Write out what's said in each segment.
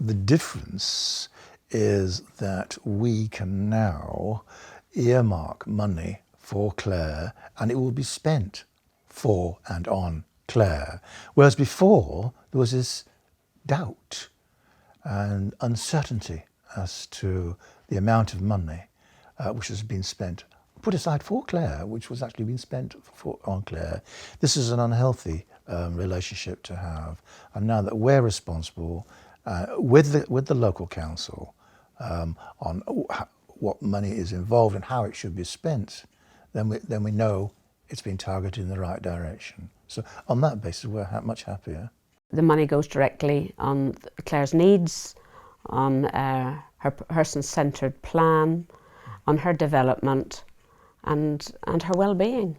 The difference is that we can now earmark money for Claire and it will be spent for and on Claire. Whereas before there was this doubt and uncertainty as to the amount of money which has been spent, put aside for Claire, which was actually being spent on Claire. This is an unhealthy relationship to have. And now that we're responsible with the local council on what money is involved and how it should be spent, then we know it's been targeted in the right direction. So on that basis, we're much happier. The money goes directly on Claire's needs, on her person-centred plan, on her development and her well-being.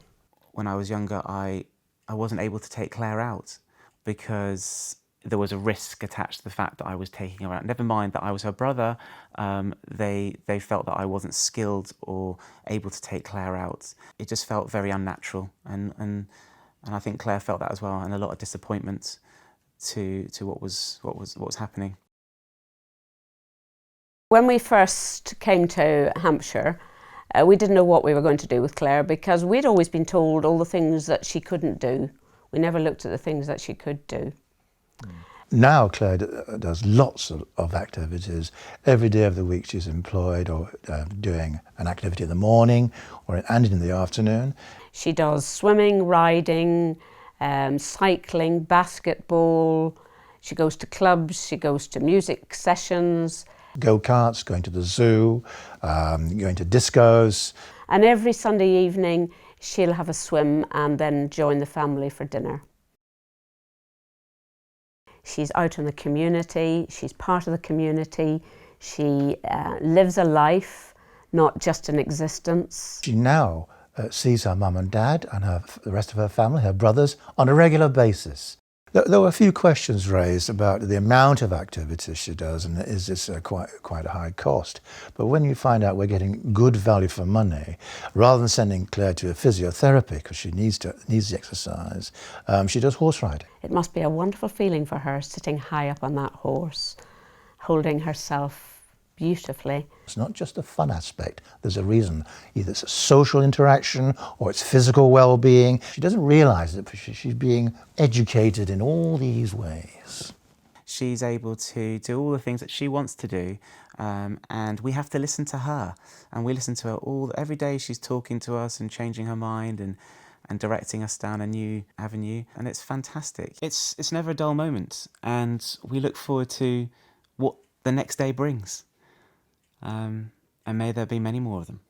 When I was younger, I wasn't able to take Claire out because there was a risk attached to the fact that I was taking her out. Never mind that I was her brother, they felt that I wasn't skilled or able to take Claire out. It just felt very unnatural, and I think Claire felt that as well, and a lot of disappointment to what was happening. When we first came to Hampshire, we didn't know what we were going to do with Claire because we'd always been told all the things that she couldn't do. We never looked at the things that she could do. Now Claire does lots of activities. Every day of the week she's employed or doing an activity in the morning and in the afternoon. She does swimming, riding, cycling, basketball. She goes to clubs, she goes to music sessions. Go-karts, going to the zoo, going to discos. And every Sunday evening she'll have a swim and then join the family for dinner. She's out in the community, she's part of the community, she lives a life, not just an existence. She now sees her mum and dad and the rest of her family, her brothers, on a regular basis. There were a few questions raised about the amount of activities she does and is this quite a high cost. But when you find out we're getting good value for money, rather than sending Claire to a physiotherapy because she needs the exercise, she does horse riding. It must be a wonderful feeling for her sitting high up on that horse, holding herself beautifully. It's not just a fun aspect, there's a reason. Either it's a social interaction or it's physical well-being. She doesn't realise that she's being educated in all these ways. She's able to do all the things that she wants to do, and we have to listen to her. And we listen to her every day. She's talking to us and changing her mind and directing us down a new avenue, and it's fantastic. It's never a dull moment, and we look forward to what the next day brings. And may there be many more of them.